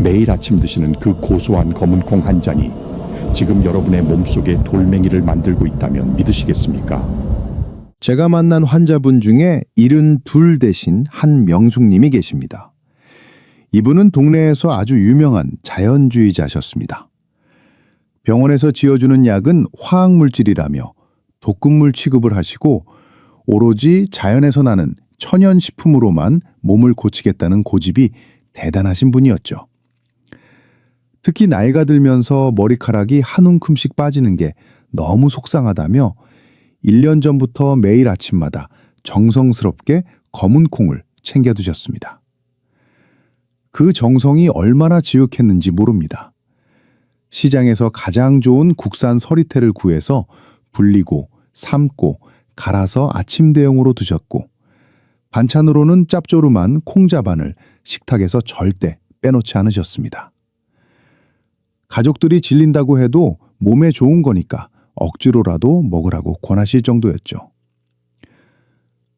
매일 아침 드시는 그 고소한 검은 콩 한 잔이 지금 여러분의 몸속에 돌멩이를 만들고 있다면 믿으시겠습니까? 제가 만난 환자분 중에 72 대신 한명숙님이 계십니다. 이분은 동네에서 아주 유명한 자연주의자셨습니다. 병원에서 지어주는 약은 화학물질이라며 독극물 취급을 하시고 오로지 자연에서 나는 천연식품으로만 몸을 고치겠다는 고집이 대단하신 분이었죠. 특히 나이가 들면서 머리카락이 한 움큼씩 빠지는 게 너무 속상하다며 1년 전부터 매일 아침마다 정성스럽게 검은 콩을 챙겨두셨습니다. 그 정성이 얼마나 지극했는지 모릅니다. 시장에서 가장 좋은 국산 서리태를 구해서 불리고 삶고 갈아서 아침 대용으로 드셨고 반찬으로는 짭조름한 콩자반을 식탁에서 절대 빼놓지 않으셨습니다. 가족들이 질린다고 해도 몸에 좋은 거니까 억지로라도 먹으라고 권하실 정도였죠.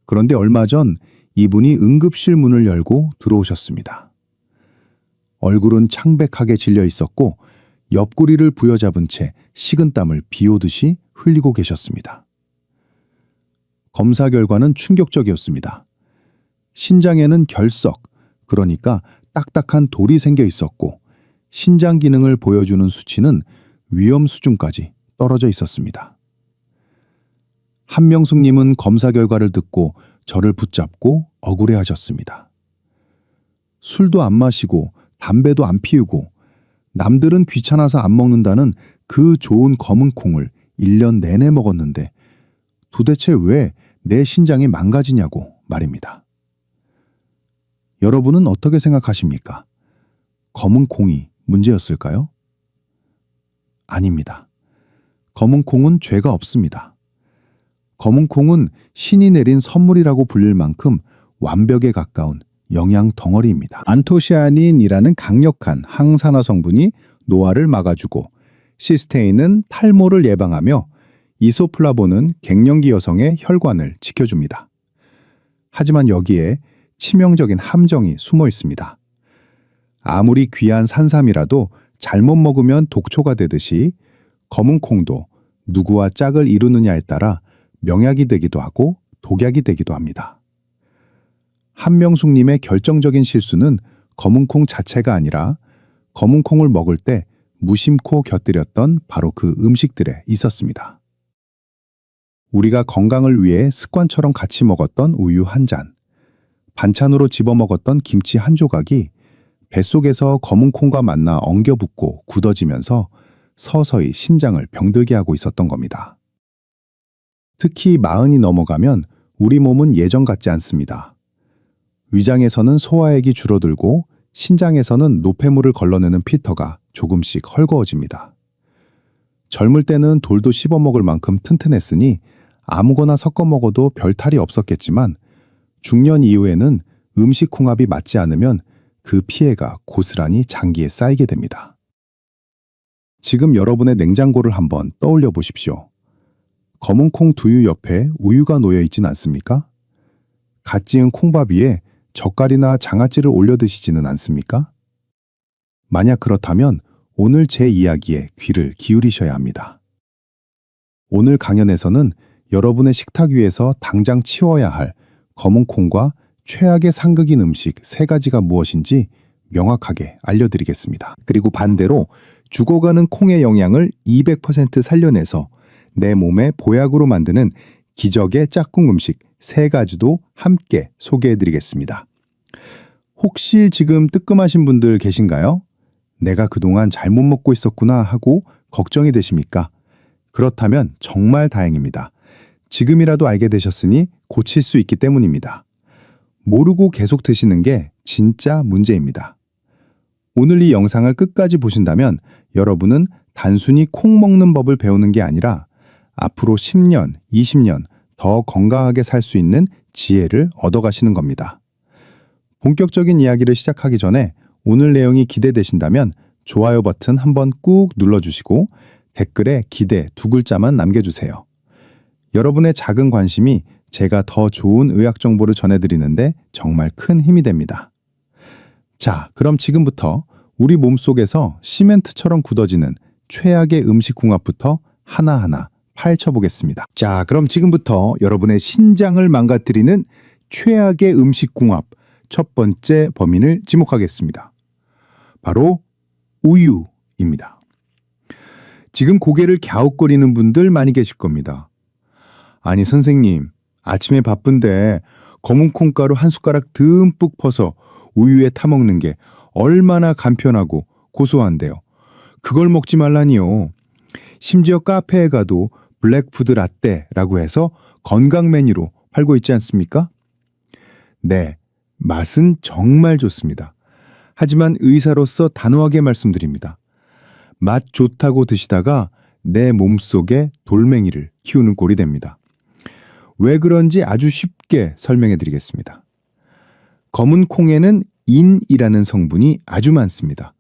그런데 얼마 전 이분이 응급실 문을 열고 들어오셨습니다. 얼굴은 창백하게 질려 있었고 옆구리를 부여잡은 채 식은땀을 비오듯이 흘리고 계셨습니다. 검사 결과는 충격적이었습니다. 신장에는 결석, 그러니까 딱딱한 돌이 생겨 있었고 신장 기능을 보여주는 수치는 위험 수준까지 떨어져 있었습니다. 한명숙님은 검사 결과를 듣고 저를 붙잡고 억울해하셨습니다. 술도 안 마시고 담배도 안 피우고 남들은 귀찮아서 안 먹는다는 그 좋은 검은 콩을 1년 내내 먹었는데 도대체 왜 내 신장이 망가지냐고 말입니다. 여러분은 어떻게 생각하십니까? 검은 콩이 문제였을까요? 아닙니다. 검은 콩은 죄가 없습니다. 검은 콩은 신이 내린 선물이라고 불릴 만큼 완벽에 가까운 영양 덩어리입니다. 안토시아닌이라는 강력한 항산화 성분이 노화를 막아주고 시스테인은 탈모를 예방하며 이소플라본은 갱년기 여성의 혈관을 지켜줍니다. 하지만 여기에 치명적인 함정이 숨어 있습니다. 아무리 귀한 산삼이라도 잘못 먹으면 독초가 되듯이 검은 콩도 누구와 짝을 이루느냐에 따라 명약이 되기도 하고 독약이 되기도 합니다. 한명숙님의 결정적인 실수는 검은 콩 자체가 아니라 검은 콩을 먹을 때 무심코 곁들였던 바로 그 음식들에 있었습니다. 우리가 건강을 위해 습관처럼 같이 먹었던 우유 한 잔, 반찬으로 집어 먹었던 김치 한 조각이 뱃속에서 검은 콩과 만나 엉겨붙고 굳어지면서 서서히 신장을 병들게 하고 있었던 겁니다. 특히 40이 넘어가면 우리 몸은 예전 같지 않습니다. 위장에서는 소화액이 줄어들고 신장에서는 노폐물을 걸러내는 필터가 조금씩 헐거워집니다. 젊을 때는 돌도 씹어 먹을 만큼 튼튼했으니 아무거나 섞어 먹어도 별 탈이 없었겠지만 중년 이후에는 음식 궁합이 맞지 않으면 그 피해가 고스란히 장기에 쌓이게 됩니다. 지금 여러분의 냉장고를 한번 떠올려 보십시오. 검은 콩 두유 옆에 우유가 놓여 있진 않습니까? 갓 지은 콩밥 위에 젓갈이나 장아찌를 올려 드시지는 않습니까? 만약 그렇다면 오늘 제 이야기에 귀를 기울이셔야 합니다. 오늘 강연에서는 여러분의 식탁 위에서 당장 치워야 할 검은 콩과 최악의 상극인 음식 3가지가 무엇인지 명확하게 알려드리겠습니다. 그리고 반대로 죽어가는 콩의 영양을 200% 살려내서 내 몸의 보약으로 만드는 기적의 짝꿍 음식 3가지도 함께 소개해드리겠습니다. 혹시 지금 뜨끔하신 분들 계신가요? 내가 그동안 잘못 먹고 있었구나 하고 걱정이 되십니까? 그렇다면 정말 다행입니다. 지금이라도 알게 되셨으니 고칠 수 있기 때문입니다. 모르고 계속 드시는 게 진짜 문제입니다. 오늘 이 영상을 끝까지 보신다면 여러분은 단순히 콩 먹는 법을 배우는 게 아니라 앞으로 10년, 20년 더 건강하게 살 수 있는 지혜를 얻어가시는 겁니다. 본격적인 이야기를 시작하기 전에 오늘 내용이 기대되신다면 좋아요 버튼 한번 꾹 눌러주시고 댓글에 기대 2글자만 남겨주세요. 여러분의 작은 관심이 제가 더 좋은 의학 정보를 전해드리는데 정말 큰 힘이 됩니다. 자, 그럼 지금부터 우리 몸속에서 시멘트처럼 굳어지는 최악의 음식궁합부터 하나하나 파헤쳐보겠습니다. 자, 그럼 지금부터 여러분의 신장을 망가뜨리는 최악의 음식궁합 첫 번째 범인을 지목하겠습니다. 바로 우유입니다. 지금 고개를 갸웃거리는 분들 많이 계실 겁니다. 아니 선생님, 아침에 바쁜데 검은 콩가루 한 숟가락 듬뿍 퍼서 우유에 타먹는 게 얼마나 간편하고 고소한데요. 그걸 먹지 말라니요. 심지어 카페에 가도 블랙푸드 라떼라고 해서 건강 메뉴로 팔고 있지 않습니까? 네, 맛은 정말 좋습니다. 하지만 의사로서 단호하게 말씀드립니다. 맛 좋다고 드시다가 내 몸속에 돌멩이를 키우는 꼴이 됩니다. 왜 그런지 아주 쉽게 설명해 드리겠습니다. 검은 콩에는 인이라는 성분이 아주 많습니다.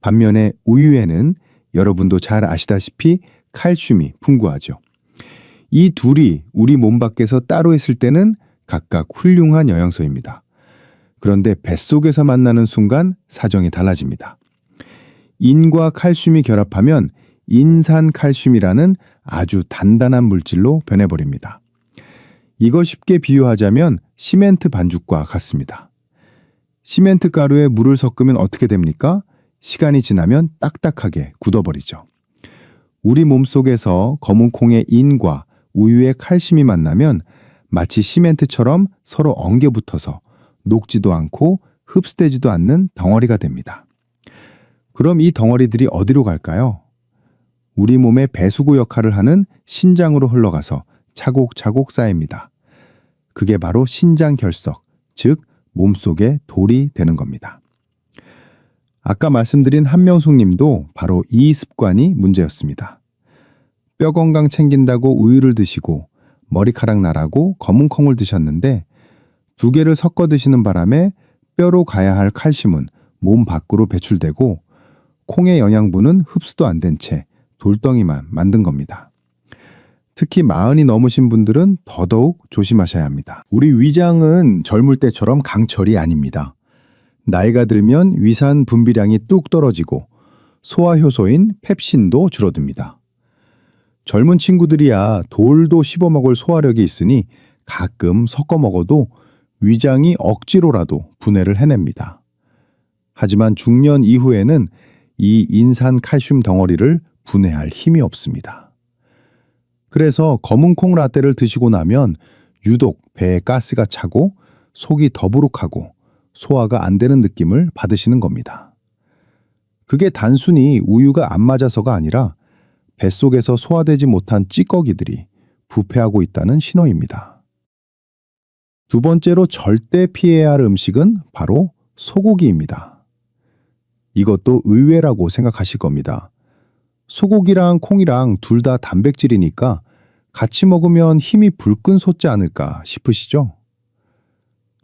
반면에 우유에는 여러분도 잘 아시다시피 칼슘이 풍부하죠. 이 둘이 우리 몸 밖에서 따로 있을 때는 각각 훌륭한 영양소입니다. 그런데 뱃속에서 만나는 순간 사정이 달라집니다. 인과 칼슘이 결합하면 인산칼슘이라는 아주 단단한 물질로 변해버립니다. 이거 쉽게 비유하자면 시멘트 반죽과 같습니다. 시멘트 가루에 물을 섞으면 어떻게 됩니까? 시간이 지나면 딱딱하게 굳어버리죠. 우리 몸속에서 검은 콩의 인과 우유의 칼슘이 만나면 마치 시멘트처럼 서로 엉겨붙어서 녹지도 않고 흡수되지도 않는 덩어리가 됩니다. 그럼 이 덩어리들이 어디로 갈까요? 우리 몸의 배수구 역할을 하는 신장으로 흘러가서 차곡차곡 쌓입니다. 그게 바로 신장결석, 즉 몸속에 돌이 되는 겁니다. 아까 말씀드린 한명숙님도 바로 이 습관이 문제였습니다. 뼈 건강 챙긴다고 우유를 드시고 머리카락 나라고 검은 콩을 드셨는데 두 개를 섞어 드시는 바람에 뼈로 가야 할 칼슘은 몸 밖으로 배출되고 콩의 영양분은 흡수도 안 된 채 돌덩이만 만든 겁니다. 특히 40이 넘으신 분들은 더더욱 조심하셔야 합니다. 우리 위장은 젊을 때처럼 강철이 아닙니다. 나이가 들면 위산 분비량이 뚝 떨어지고 소화효소인 펩신도 줄어듭니다. 젊은 친구들이야 돌도 씹어먹을 소화력이 있으니 가끔 섞어 먹어도 위장이 억지로라도 분해를 해냅니다. 하지만 중년 이후에는 이 인산칼슘 덩어리를 분해할 힘이 없습니다. 그래서 검은 콩 라떼를 드시고 나면 유독 배에 가스가 차고 속이 더부룩하고 소화가 안 되는 느낌을 받으시는 겁니다. 그게 단순히 우유가 안 맞아서가 아니라 뱃속에서 소화되지 못한 찌꺼기들이 부패하고 있다는 신호입니다. 두 번째로 절대 피해야 할 음식은 바로 소고기입니다. 이것도 의외라고 생각하실 겁니다. 소고기랑 콩이랑 둘 다 단백질이니까 같이 먹으면 힘이 불끈 솟지 않을까 싶으시죠?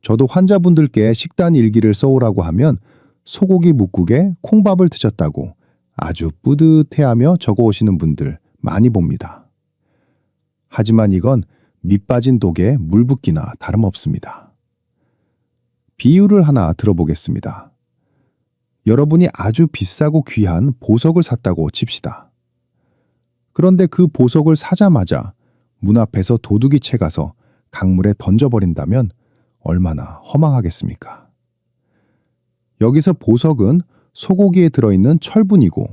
저도 환자분들께 식단 일기를 써오라고 하면 소고기 묵국에 콩밥을 드셨다고 아주 뿌듯해하며 적어오시는 분들 많이 봅니다. 하지만 이건 밑 빠진 독에 물 붓기나 다름없습니다. 비유를 하나 들어보겠습니다. 여러분이 아주 비싸고 귀한 보석을 샀다고 칩시다. 그런데 그 보석을 사자마자 문 앞에서 도둑이 채가서 강물에 던져버린다면 얼마나 허망하겠습니까? 여기서 보석은 소고기에 들어있는 철분이고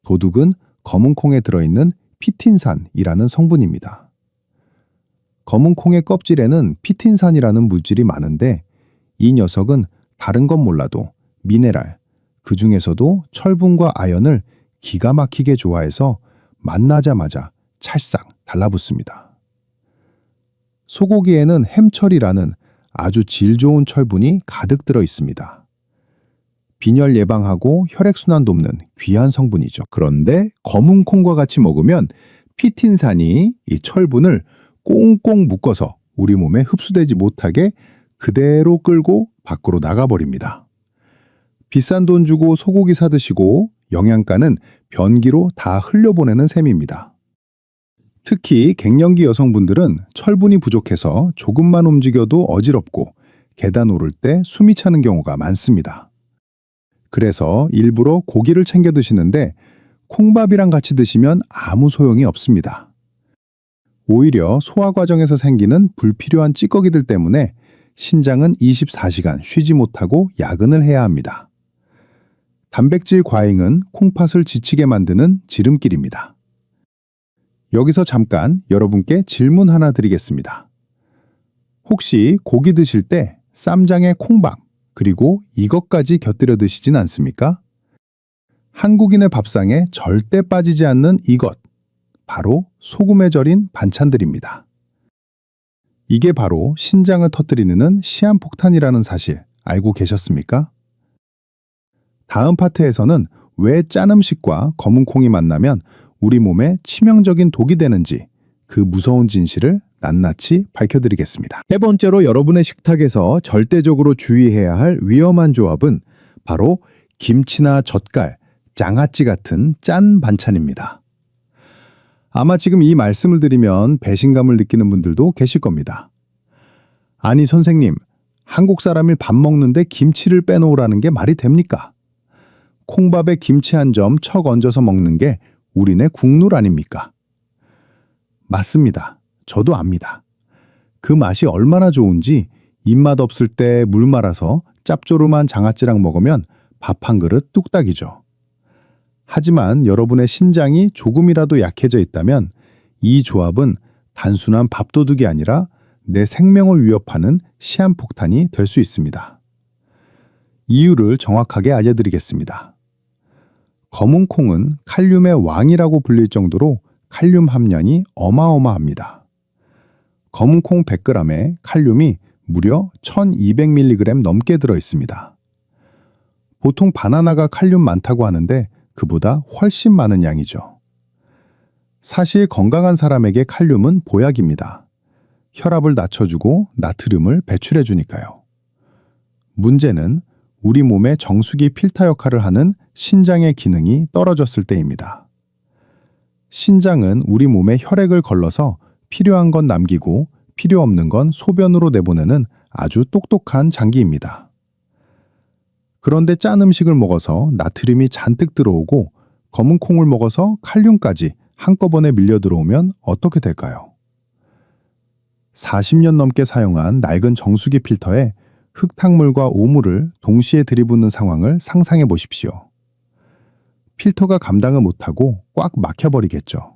도둑은 검은 콩에 들어있는 피틴산이라는 성분입니다. 검은 콩의 껍질에는 피틴산이라는 물질이 많은데 이 녀석은 다른 건 몰라도 미네랄, 그 중에서도 철분과 아연을 기가 막히게 좋아해서 만나자마자 찰싹 달라붙습니다. 소고기에는 햄철이라는 아주 질 좋은 철분이 가득 들어 있습니다. 빈혈 예방하고 혈액순환 돕는 귀한 성분이죠. 그런데 검은 콩과 같이 먹으면 피틴산이 이 철분을 꽁꽁 묶어서 우리 몸에 흡수되지 못하게 그대로 끌고 밖으로 나가버립니다. 비싼 돈 주고 소고기 사드시고 영양가는 변기로 다 흘려보내는 셈입니다. 특히 갱년기 여성분들은 철분이 부족해서 조금만 움직여도 어지럽고 계단 오를 때 숨이 차는 경우가 많습니다. 그래서 일부러 고기를 챙겨 드시는데 콩밥이랑 같이 드시면 아무 소용이 없습니다. 오히려 소화 과정에서 생기는 불필요한 찌꺼기들 때문에 신장은 24시간 쉬지 못하고 야근을 해야 합니다. 단백질 과잉은 콩팥을 지치게 만드는 지름길입니다. 여기서 잠깐 여러분께 질문 하나 드리겠습니다. 혹시 고기 드실 때 쌈장에 콩밥, 그리고 이것까지 곁들여 드시진 않습니까? 한국인의 밥상에 절대 빠지지 않는 이것, 바로 소금에 절인 반찬들입니다. 이게 바로 신장을 터뜨리는 시한폭탄이라는 사실 알고 계셨습니까? 다음 파트에서는 왜 짠 음식과 검은 콩이 만나면 우리 몸에 치명적인 독이 되는지 그 무서운 진실을 낱낱이 밝혀드리겠습니다. 세 번째로 여러분의 식탁에서 절대적으로 주의해야 할 위험한 조합은 바로 김치나 젓갈, 장아찌 같은 짠 반찬입니다. 아마 지금 이 말씀을 드리면 배신감을 느끼는 분들도 계실 겁니다. 아니 선생님, 한국 사람이 밥 먹는데 김치를 빼놓으라는 게 말이 됩니까? 콩밥에 김치 한 점 척 얹어서 먹는 게 우리네 국룰 아닙니까? 맞습니다. 저도 압니다. 그 맛이 얼마나 좋은지 입맛 없을 때 물 말아서 짭조름한 장아찌랑 먹으면 밥 한 그릇 뚝딱이죠. 하지만 여러분의 신장이 조금이라도 약해져 있다면 이 조합은 단순한 밥도둑이 아니라 내 생명을 위협하는 시한폭탄이 될 수 있습니다. 이유를 정확하게 알려드리겠습니다. 검은 콩은 칼륨의 왕이라고 불릴 정도로 칼륨 함량이 어마어마합니다. 검은 콩 100g에 칼륨이 무려 1200mg 넘게 들어 있습니다. 보통 바나나가 칼륨 많다고 하는데 그보다 훨씬 많은 양이죠. 사실 건강한 사람에게 칼륨은 보약입니다. 혈압을 낮춰주고 나트륨을 배출해주니까요. 문제는 우리 몸의 정수기 필터 역할을 하는 신장의 기능이 떨어졌을 때입니다. 신장은 우리 몸에 혈액을 걸러서 필요한 건 남기고 필요 없는 건 소변으로 내보내는 아주 똑똑한 장기입니다. 그런데 짠 음식을 먹어서 나트륨이 잔뜩 들어오고 검은 콩을 먹어서 칼륨까지 한꺼번에 밀려 들어오면 어떻게 될까요? 40년 넘게 사용한 낡은 정수기 필터에 흙탕물과 오물을 동시에 들이붓는 상황을 상상해 보십시오. 필터가 감당을 못하고 꽉 막혀버리겠죠.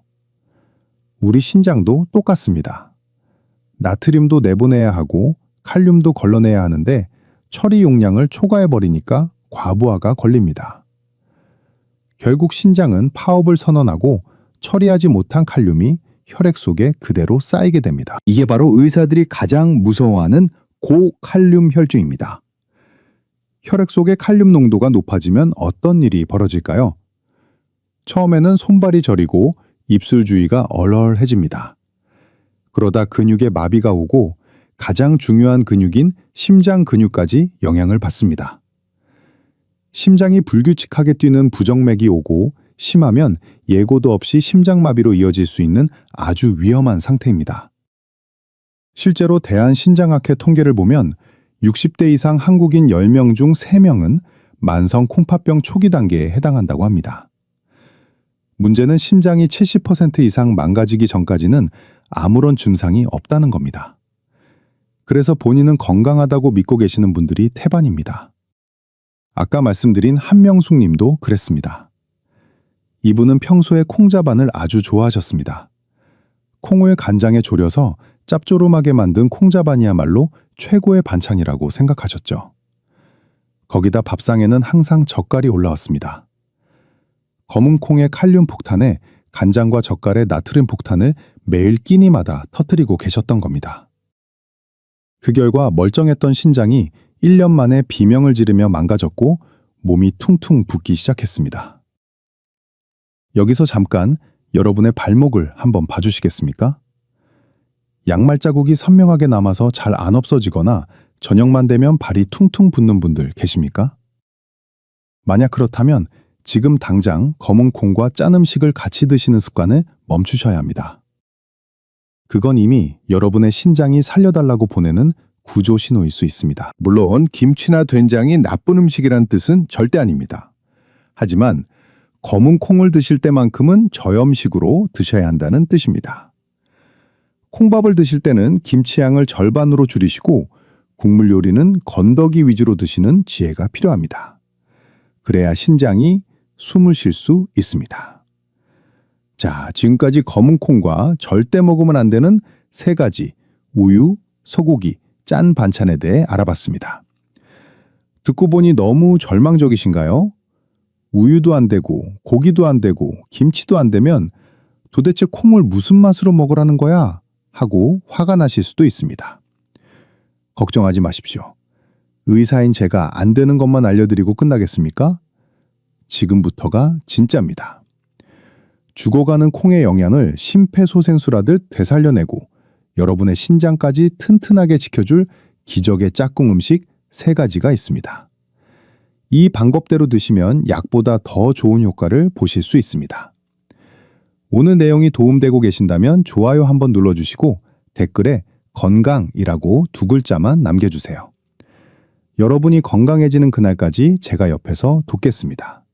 우리 신장도 똑같습니다. 나트륨도 내보내야 하고 칼륨도 걸러내야 하는데 처리 용량을 초과해버리니까 과부하가 걸립니다. 결국 신장은 파업을 선언하고 처리하지 못한 칼륨이 혈액 속에 그대로 쌓이게 됩니다. 이게 바로 의사들이 가장 무서워하는 고칼륨 혈증입니다. 혈액 속의 칼륨 농도가 높아지면 어떤 일이 벌어질까요? 처음에는 손발이 저리고 입술 주위가 얼얼해집니다. 그러다 근육에 마비가 오고 가장 중요한 근육인 심장 근육까지 영향을 받습니다. 심장이 불규칙하게 뛰는 부정맥이 오고 심하면 예고도 없이 심장마비로 이어질 수 있는 아주 위험한 상태입니다. 실제로 대한신장학회 통계를 보면 60대 이상 한국인 10명 중 3명은 만성 콩팥병 초기 단계에 해당한다고 합니다. 문제는 심장이 70% 이상 망가지기 전까지는 아무런 증상이 없다는 겁니다. 그래서 본인은 건강하다고 믿고 계시는 분들이 태반입니다. 아까 말씀드린 한명숙 님도 그랬습니다. 이분은 평소에 콩자반을 아주 좋아하셨습니다. 콩을 간장에 졸여서 짭조름하게 만든 콩자반이야말로 최고의 반찬이라고 생각하셨죠. 거기다 밥상에는 항상 젓갈이 올라왔습니다. 검은 콩의 칼륨 폭탄에 간장과 젓갈의 나트륨 폭탄을 매일 끼니마다 터뜨리고 계셨던 겁니다. 그 결과 멀쩡했던 신장이 1년 만에 비명을 지르며 망가졌고 몸이 퉁퉁 붓기 시작했습니다. 여기서 잠깐 여러분의 발목을 한번 봐주시겠습니까? 양말 자국이 선명하게 남아서 잘 안 없어지거나 저녁만 되면 발이 퉁퉁 붓는 분들 계십니까? 만약 그렇다면 지금 당장 검은 콩과 짠 음식을 같이 드시는 습관을 멈추셔야 합니다. 그건 이미 여러분의 신장이 살려달라고 보내는 구조 신호일 수 있습니다. 물론 김치나 된장이 나쁜 음식이란 뜻은 절대 아닙니다. 하지만 검은 콩을 드실 때만큼은 저염식으로 드셔야 한다는 뜻입니다. 콩밥을 드실 때는 김치 양을 절반으로 줄이시고 국물 요리는 건더기 위주로 드시는 지혜가 필요합니다. 그래야 신장이 숨을 쉴 수 있습니다. 자, 지금까지 검은 콩과 절대 먹으면 안 되는 3가지 우유, 소고기, 짠 반찬에 대해 알아봤습니다. 듣고 보니 너무 절망적이신가요? 우유도 안 되고 고기도 안 되고 김치도 안 되면 도대체 콩을 무슨 맛으로 먹으라는 거야? 하고 화가 나실 수도 있습니다. 걱정하지 마십시오. 의사인 제가 안 되는 것만 알려드리고 끝나겠습니까? 지금부터가 진짜입니다. 죽어가는 콩의 영양을 심폐소생술하듯 되살려내고 여러분의 신장까지 튼튼하게 지켜줄 기적의 짝꿍 음식 3가지가 있습니다. 이 방법대로 드시면 약보다 더 좋은 효과를 보실 수 있습니다. 오늘 내용이 도움되고 계신다면 좋아요 한번 눌러주시고 댓글에 건강이라고 2글자만 남겨주세요. 여러분이 건강해지는 그날까지 제가 옆에서 돕겠습니다.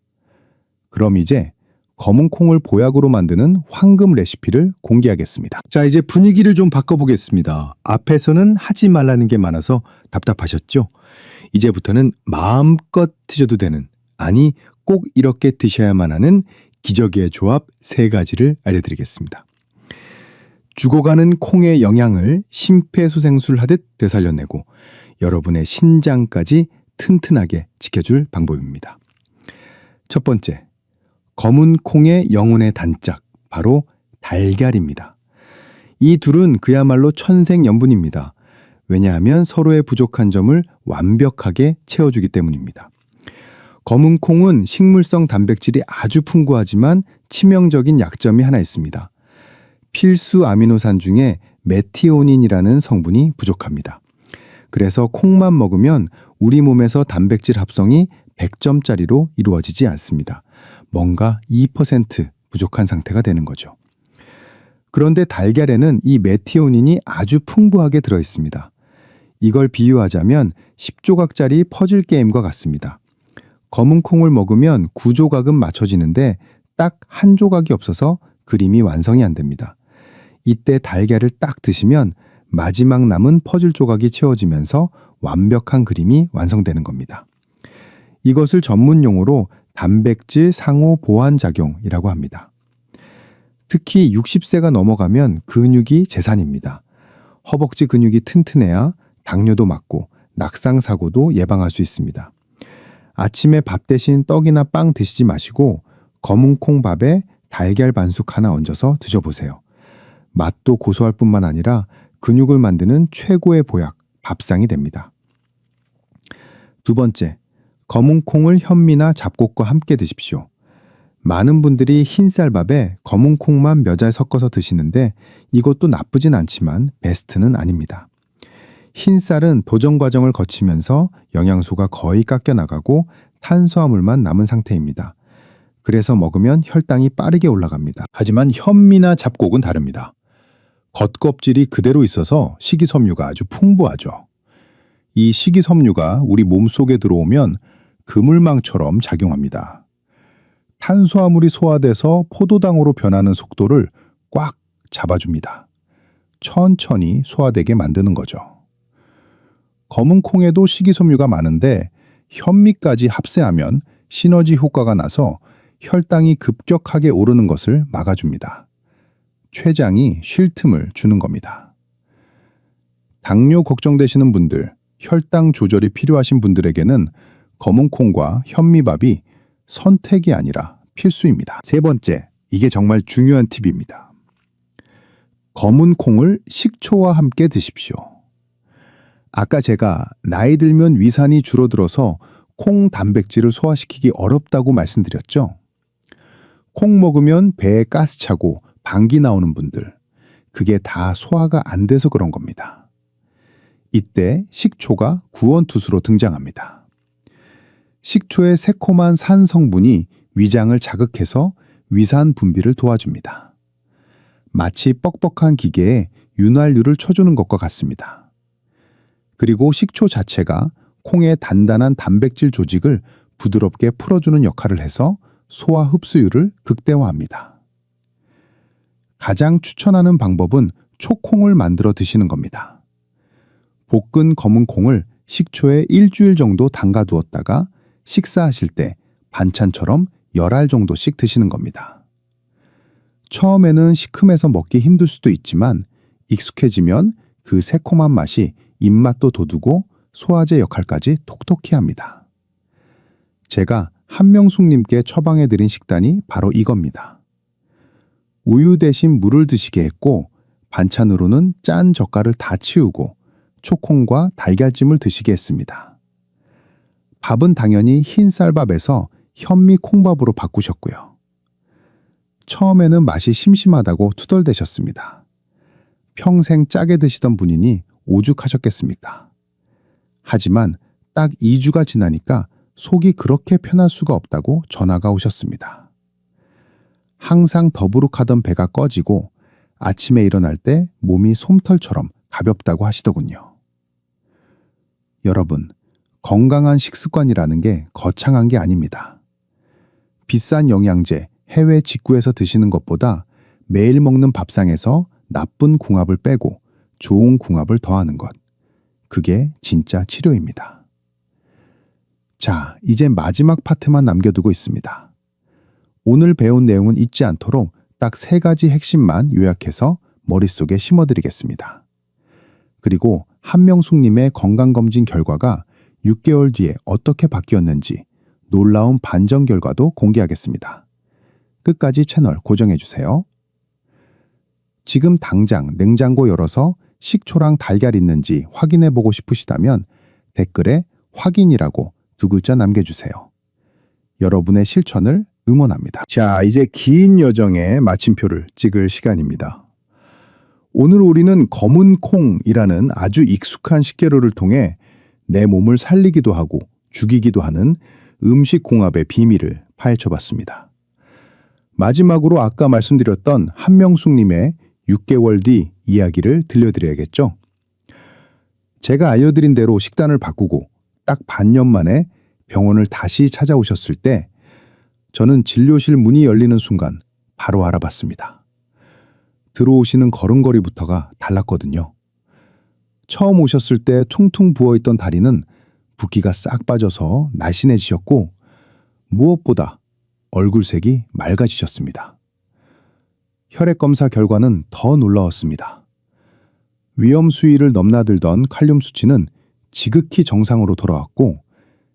그럼 이제 검은 콩을 보약으로 만드는 황금 레시피를 공개하겠습니다. 자, 이제 분위기를 좀 바꿔보겠습니다. 앞에서는 하지 말라는 게 많아서 답답하셨죠? 이제부터는 마음껏 드셔도 되는, 아니 꼭 이렇게 드셔야만 하는 기적의 조합 3가지를 알려드리겠습니다. 죽어가는 콩의 영양을 심폐소생술 하듯 되살려내고 여러분의 신장까지 튼튼하게 지켜줄 방법입니다. 첫 번째, 검은 콩의 영혼의 단짝, 바로 달걀입니다. 이 둘은 그야말로 천생연분입니다. 왜냐하면 서로의 부족한 점을 완벽하게 채워주기 때문입니다. 검은 콩은 식물성 단백질이 아주 풍부하지만 치명적인 약점이 하나 있습니다. 필수 아미노산 중에 메티오닌이라는 성분이 부족합니다. 그래서 콩만 먹으면 우리 몸에서 단백질 합성이 100점짜리로 이루어지지 않습니다. 뭔가 2% 부족한 상태가 되는 거죠. 그런데 달걀에는 이 메티오닌이 아주 풍부하게 들어 있습니다. 이걸 비유하자면 10조각짜리 퍼즐 게임과 같습니다. 검은 콩을 먹으면 9조각은 맞춰지는데 딱 1조각이 없어서 그림이 완성이 안 됩니다. 이때 달걀을 딱 드시면 마지막 남은 퍼즐 조각이 채워지면서 완벽한 그림이 완성되는 겁니다. 이것을 전문 용어로 단백질 상호 보완 작용이라고 합니다. 특히 60세가 넘어가면 근육이 재산입니다. 허벅지 근육이 튼튼해야 당뇨도 막고 낙상 사고도 예방할 수 있습니다. 아침에 밥 대신 떡이나 빵 드시지 마시고 검은 콩밥에 달걀 반숙 하나 얹어서 드셔보세요. 맛도 고소할 뿐만 아니라 근육을 만드는 최고의 보약, 밥상이 됩니다. 2번째, 검은 콩을 현미나 잡곡과 함께 드십시오. 많은 분들이 흰쌀밥에 검은 콩만 몇 알 섞어서 드시는데 이것도 나쁘진 않지만 베스트는 아닙니다. 흰쌀은 도정 과정을 거치면서 영양소가 거의 깎여나가고 탄수화물만 남은 상태입니다. 그래서 먹으면 혈당이 빠르게 올라갑니다. 하지만 현미나 잡곡은 다릅니다. 겉껍질이 그대로 있어서 식이섬유가 아주 풍부하죠. 이 식이섬유가 우리 몸속에 들어오면 그물망처럼 작용합니다. 탄수화물이 소화돼서 포도당으로 변하는 속도를 꽉 잡아줍니다. 천천히 소화되게 만드는 거죠. 검은 콩에도 식이섬유가 많은데 현미까지 합세하면 시너지 효과가 나서 혈당이 급격하게 오르는 것을 막아줍니다. 췌장이 쉴 틈을 주는 겁니다. 당뇨 걱정되시는 분들, 혈당 조절이 필요하신 분들에게는 검은 콩과 현미밥이 선택이 아니라 필수입니다. 3번째, 이게 정말 중요한 팁입니다. 검은 콩을 식초와 함께 드십시오. 아까 제가 나이 들면 위산이 줄어들어서 콩 단백질을 소화시키기 어렵다고 말씀드렸죠? 콩 먹으면 배에 가스 차고 방귀 나오는 분들, 그게 다 소화가 안 돼서 그런 겁니다. 이때 식초가 구원투수로 등장합니다. 식초의 새콤한 산 성분이 위장을 자극해서 위산 분비를 도와줍니다. 마치 뻑뻑한 기계에 윤활유를 쳐주는 것과 같습니다. 그리고 식초 자체가 콩의 단단한 단백질 조직을 부드럽게 풀어주는 역할을 해서 소화 흡수율을 극대화합니다. 가장 추천하는 방법은 초콩을 만들어 드시는 겁니다. 볶은 검은 콩을 식초에 일주일 정도 담가두었다가 식사하실 때 반찬처럼 10알 정도씩 드시는 겁니다. 처음에는 시큼해서 먹기 힘들 수도 있지만 익숙해지면 그 새콤한 맛이 입맛도 돋우고 소화제 역할까지 톡톡히 합니다. 제가 한명숙님께 처방해드린 식단이 바로 이겁니다. 우유 대신 물을 드시게 했고 반찬으로는 짠 젓갈을 다 치우고 초콩과 달걀찜을 드시게 했습니다. 밥은 당연히 흰 쌀밥에서 현미 콩밥으로 바꾸셨고요. 처음에는 맛이 심심하다고 투덜대셨습니다. 평생 짜게 드시던 분이니 오죽하셨겠습니까? 하지만 딱 2주가 지나니까 속이 그렇게 편할 수가 없다고 전화가 오셨습니다. 항상 더부룩하던 배가 꺼지고 아침에 일어날 때 몸이 솜털처럼 가볍다고 하시더군요. 여러분, 건강한 식습관이라는 게 거창한 게 아닙니다. 비싼 영양제, 해외 직구에서 드시는 것보다 매일 먹는 밥상에서 나쁜 궁합을 빼고 좋은 궁합을 더하는 것. 그게 진짜 치료입니다. 자, 이제 마지막 파트만 남겨두고 있습니다. 오늘 배운 내용은 잊지 않도록 딱 3가지 핵심만 요약해서 머릿속에 심어드리겠습니다. 그리고 한명숙님의 건강검진 결과가 6개월 뒤에 어떻게 바뀌었는지 놀라운 반전 결과도 공개하겠습니다. 끝까지 채널 고정해주세요. 지금 당장 냉장고 열어서 식초랑 달걀 있는지 확인해보고 싶으시다면 댓글에 확인이라고 2글자 남겨주세요. 여러분의 실천을 응원합니다. 자, 이제 긴 여정의 마침표를 찍을 시간입니다. 오늘 우리는 검은 콩이라는 아주 익숙한 식재료를 통해 내 몸을 살리기도 하고 죽이기도 하는 음식 공합의 비밀을 파헤쳐봤습니다. 마지막으로 아까 말씀드렸던 한명숙님의 6개월 뒤 이야기를 들려드려야겠죠? 제가 알려드린 대로 식단을 바꾸고 딱 반년 만에 병원을 다시 찾아오셨을 때 저는 진료실 문이 열리는 순간 바로 알아봤습니다. 들어오시는 걸음걸이부터가 달랐거든요. 처음 오셨을 때 퉁퉁 부어있던 다리는 붓기가 싹 빠져서 날씬해지셨고 무엇보다 얼굴색이 맑아지셨습니다. 혈액검사 결과는 더 놀라웠습니다. 위험 수위를 넘나들던 칼륨 수치는 지극히 정상으로 돌아왔고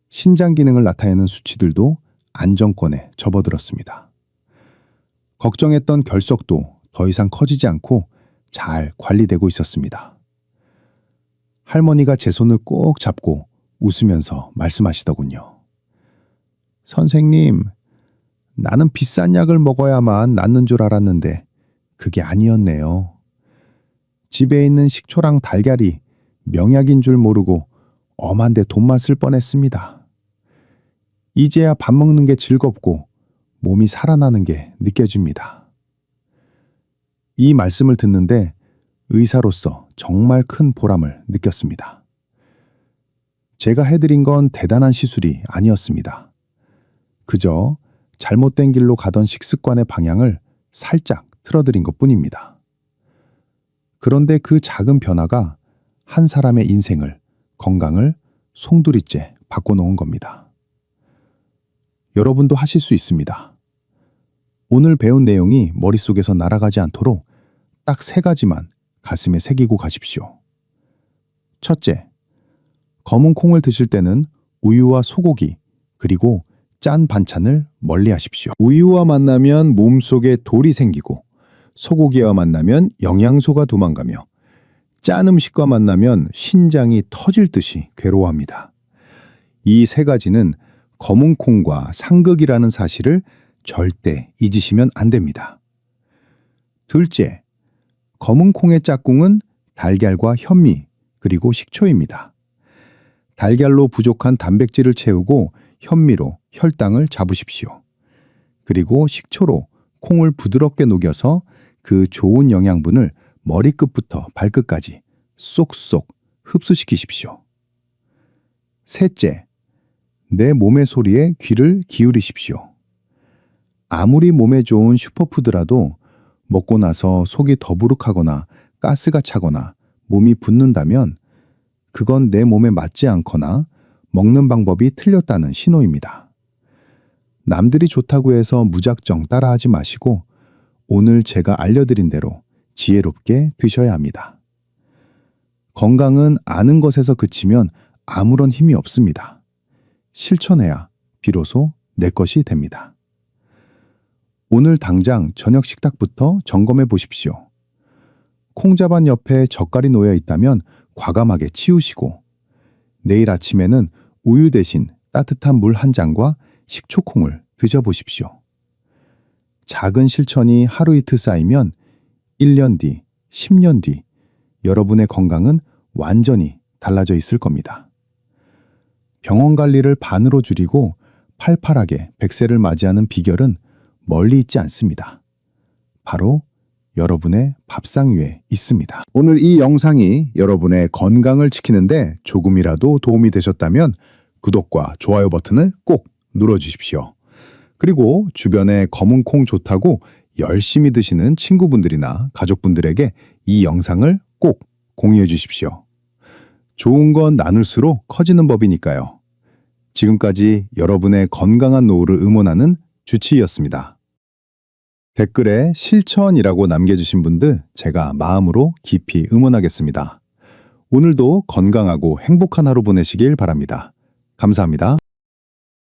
신장 기능을 나타내는 수치들도 안정권에 접어들었습니다. 걱정했던 결석도 더 이상 커지지 않고 잘 관리되고 있었습니다. 할머니가 제 손을 꼭 잡고 웃으면서 말씀하시더군요. 선생님, 나는 비싼 약을 먹어야만 낫는 줄 알았는데 그게 아니었네요. 집에 있는 식초랑 달걀이 명약인 줄 모르고 엄한데 돈만 쓸 뻔했습니다. 이제야 밥 먹는 게 즐겁고 몸이 살아나는 게 느껴집니다. 이 말씀을 듣는데 의사로서 정말 큰 보람을 느꼈습니다. 제가 해드린 건 대단한 시술이 아니었습니다. 그저 잘못된 길로 가던 식습관의 방향을 살짝 틀어드린 것뿐입니다. 그런데 그 작은 변화가 한 사람의 인생을, 건강을 송두리째 바꿔놓은 겁니다. 여러분도 하실 수 있습니다. 오늘 배운 내용이 머릿속에서 날아가지 않도록 딱 3가지만 가슴에 새기고 가십시오. 첫째, 검은 콩을 드실 때는 우유와 소고기, 그리고 짠 반찬을 멀리 하십시오. 우유와 만나면 몸속에 돌이 생기고 소고기와 만나면 영양소가 도망가며 짠 음식과 만나면 신장이 터질 듯이 괴로워합니다. 이 3가지는 검은 콩과 상극이라는 사실을 절대 잊으시면 안 됩니다. 둘째, 검은 콩의 짝꿍은 달걀과 현미, 그리고 식초입니다. 달걀로 부족한 단백질을 채우고 현미로 혈당을 잡으십시오. 그리고 식초로 콩을 부드럽게 녹여서 그 좋은 영양분을 머리끝부터 발끝까지 쏙쏙 흡수시키십시오. 셋째, 내 몸의 소리에 귀를 기울이십시오. 아무리 몸에 좋은 슈퍼푸드라도 먹고 나서 속이 더부룩하거나 가스가 차거나 몸이 붓는다면 그건 내 몸에 맞지 않거나 먹는 방법이 틀렸다는 신호입니다. 남들이 좋다고 해서 무작정 따라하지 마시고 오늘 제가 알려드린 대로 지혜롭게 드셔야 합니다. 건강은 아는 것에서 그치면 아무런 힘이 없습니다. 실천해야 비로소 내 것이 됩니다. 오늘 당장 저녁 식탁부터 점검해 보십시오. 콩자반 옆에 젓갈이 놓여 있다면 과감하게 치우시고 내일 아침에는 우유 대신 따뜻한 물 한 잔과 식초콩을 드셔보십시오. 작은 실천이 하루 이틀 쌓이면 1년 뒤, 10년 뒤 여러분의 건강은 완전히 달라져 있을 겁니다. 병원 관리를 반으로 줄이고 팔팔하게 100세를 맞이하는 비결은 멀리 있지 않습니다. 바로 여러분의 밥상 위에 있습니다. 오늘 이 영상이 여러분의 건강을 지키는데 조금이라도 도움이 되셨다면 구독과 좋아요 버튼을 꼭 눌러주십시오. 그리고 주변에 검은 콩 좋다고 열심히 드시는 친구분들이나 가족분들에게 이 영상을 꼭 공유해 주십시오. 좋은 건 나눌수록 커지는 법이니까요. 지금까지 여러분의 건강한 노후를 응원하는 주치의였습니다. 댓글에 실천이라고 남겨주신 분들 제가 마음으로 깊이 응원하겠습니다. 오늘도 건강하고 행복한 하루 보내시길 바랍니다. 감사합니다.